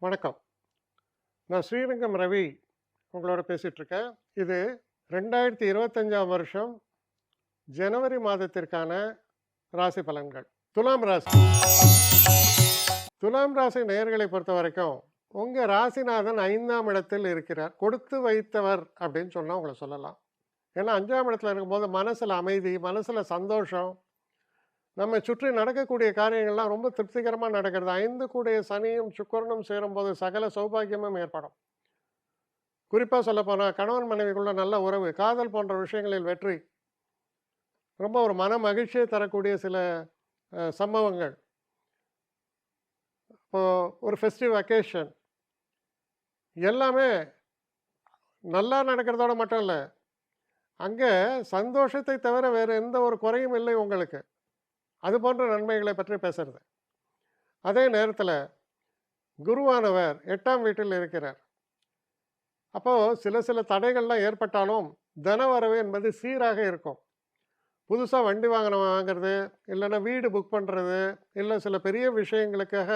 வணக்கம். நான் ஸ்ரீரங்கம் ரவி உங்களோட பேசிகிட்ருக்கேன். இது 2025ஆம் வருஷம் ஜனவரி மாதத்திற்கான ராசி பலன்கள். துலாம் ராசி. துலாம் ராசி நேயர்களை பொறுத்த வரைக்கும் உங்கள் ராசிநாதன் 5ஆம் இடத்தில் இருக்கிறார். கொடுத்து வைத்தவர் அப்படின்னு சொன்னால் உங்களை சொல்லலாம். ஏன்னா 5ஆம் இடத்துல இருக்கும்போது மனசில் அமைதி, மனசில் சந்தோஷம், நம்ம சுற்றி நடக்கக்கூடிய காரியங்கள்லாம் ரொம்ப திருப்திகரமாக நடக்கிறது. 5 கூடிய சனியும் சுக்கிரனும் சேரும்போது சகல சௌபாகியமும் ஏற்படும். குறிப்பாக சொல்லப்போனால் கணவன் மனைவிக்குள்ள நல்ல உறவு, காதல் போன்ற விஷயங்களில் வெற்றி, ரொம்ப ஒரு மன மகிழ்ச்சியை தரக்கூடிய சில சம்பவங்கள். இப்போது ஒரு ஃபெஸ்டிவ் அக்கேஷன் எல்லாமே நல்லா நடக்கிறதோட மட்டும் இல்லை, அங்கே சந்தோஷத்தை தவிர வேறு எந்த ஒரு குறையும் இல்லை உங்களுக்கு. அது போன்ற நன்மைகளை பற்றி பேசுறது. அதே நேரத்தில் குருவானவர் 8ஆம் வீட்டில் இருக்கிறார். அப்போது சில தடைகள்லாம் ஏற்பட்டாலும் தனவரவு என்பது சீராக இருக்கும். புதுசாக வண்டி வாங்குறது, இல்லைன்னா வீடு புக் பண்ணுறது, இல்லை சில பெரிய விஷயங்களுக்காக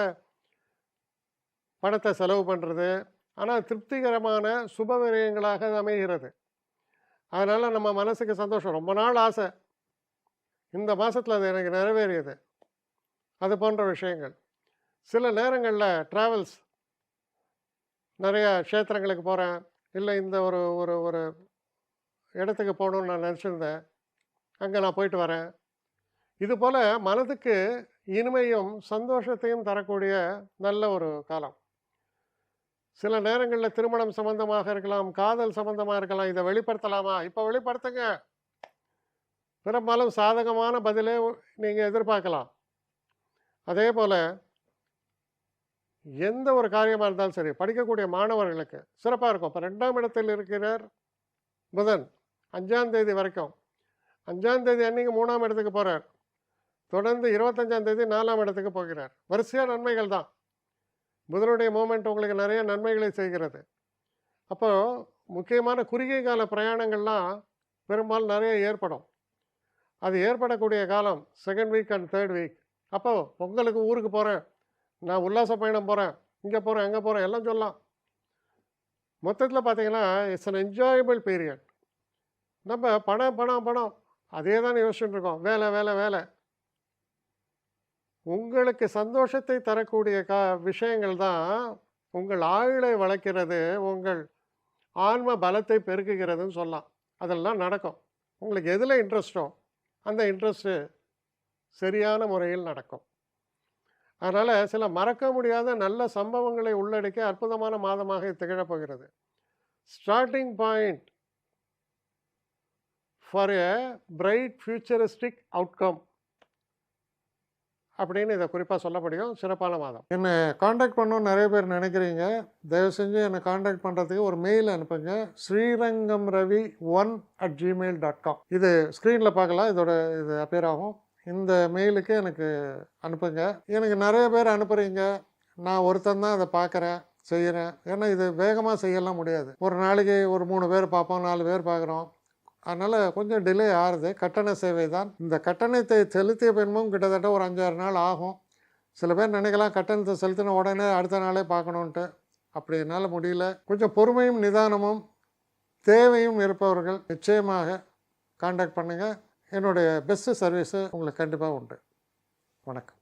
பணத்தை செலவு பண்ணுறது, ஆனால் திருப்திகரமான சுப விரயங்களாக அது அமைகிறது. அதனால் நம்ம மனசுக்கு சந்தோஷம். ரொம்ப நாள் ஆசை, இந்த மாதத்தில் அது எனக்கு நிறைவேறியது. அது போன்ற விஷயங்கள். சில நேரங்களில் ட்ராவல்ஸ், நிறையா க்ஷேத்திரங்களுக்கு போகிறேன், இல்லை இந்த ஒரு ஒரு ஒரு இடத்துக்கு போகணுன்னு நான் நினச்சிருந்தேன், அங்கே நான் போயிட்டு வரேன். இது போல் மனதுக்கு இனிமையும் சந்தோஷத்தையும் தரக்கூடிய நல்ல ஒரு காலம். சில நேரங்களில் திருமணம் சம்பந்தமாக இருக்கலாம், காதல் சம்பந்தமாக இருக்கலாம். இதை வெளிப்படுத்தலாமா? இப்போ வெளிப்படுத்துங்க. பெரும்பாலும் சாதகமான பதிலே நீங்கள் எதிர்பார்க்கலாம். அதே போல் எந்த ஒரு காரியமாக இருந்தாலும் சரி, படிக்கக்கூடிய மாணவர்களுக்கு சிறப்பாக இருக்கும். இப்போ 2ஆம் இடத்தில் இருக்கிறார் புதன் 5ஆம் தேதி வரைக்கும். 5ஆம் தேதி அன்றைக்கி 3ஆம் இடத்துக்கு போகிறார். தொடர்ந்து 25ஆம் தேதி 4ஆம் இடத்துக்கு போகிறார். வரிசையாக நன்மைகள் தான். புதனுடைய மூமெண்ட் உங்களுக்கு நிறைய நன்மைகளை செய்கிறது. அப்போது முக்கியமான குறுகிய கால பிரயாணங்கள்லாம் பெரும்பாலும் நிறைய ஏற்படும். அது ஏற்படக்கூடிய காலம் 2nd week and 3rd week. அப்போது பொங்கலுக்கு ஊருக்கு போகிறேன், நான் உல்லாச பயணம் போகிறேன், இங்கே போகிறேன், அங்கே போகிறேன், எல்லாம் சொல்லலாம். மொத்தத்தில் பார்த்தீங்கன்னா இட்ஸ் அன் என்ஜாயபிள் பீரியட். நம்ம பணம் பணம் பணம் அதே தான் யோசிச்சுட்டு இருக்கோம். வேலை வேலை வேலை. உங்களுக்கு சந்தோஷத்தை தரக்கூடிய விஷயங்கள் தான் உங்கள் ஆயுளை வளர்க்கிறது, உங்கள் ஆன்ம பலத்தை பெருக்குகிறதுன்னு சொல்லலாம். அதெல்லாம் நடக்கும். உங்களுக்கு எதில் இன்ட்ரெஸ்ட்டோ அந்த இன்ட்ரெஸ்ட்டு சரியான முறையில் நடக்கும். அதனால் சில மறக்க முடியாத நல்ல சம்பவங்களை உள்ளடக்கி அற்புதமான மாதமாக திகழப்போகிறது. Starting point for a bright futuristic outcome அப்படின்னு இதை குறிப்பாக சொல்ல முடியும். சிறப்பான மாதம். என்னை காண்டாக்ட் பண்ணணும்னு நிறைய பேர் நினைக்கிறீங்க. தயவு செஞ்சு என்னை காண்டாக்ட் பண்ணுறதுக்கு ஒரு மெயில் அனுப்புங்க. srirangamravi1@gmail.com. இது ஸ்க்ரீனில் பார்க்கலாம், இது அப்பியர் ஆகும். இந்த மெயிலுக்கு எனக்கு அனுப்புங்க. எனக்கு நிறைய பேர் அனுப்புகிறீங்க, நான் ஒருத்தன் தான் அதை பார்க்குறேன், செய்கிறேன். ஏன்னா இது வேகமாக செய்யலாம் முடியாது. ஒரு நாளைக்கு ஒரு 3 பேர் பார்ப்போம், 4 பேர் பார்க்குறோம். அதனால் கொஞ்சம் டிலே ஆகுது. கட்டண சேவை தான். இந்த கட்டணத்தை செலுத்திய பின்பும் கிட்டத்தட்ட ஒரு 5-6 நாள் ஆகும். சில பேர் நினைக்கலாம் கட்டணத்தை செலுத்தின உடனே அடுத்த நாளே பார்க்கணுன்ட்டு. அப்படி என்னால் முடியல. கொஞ்சம் பொறுமையும் நிதானமும் தேவையும் இருப்பவர்கள் நிச்சயமாக காண்டாக்ட் பண்ணுங்கள். என்னுடைய பெஸ்ட்டு சர்வீஸு உங்களுக்கு கண்டிப்பாக உண்டு. வணக்கம்.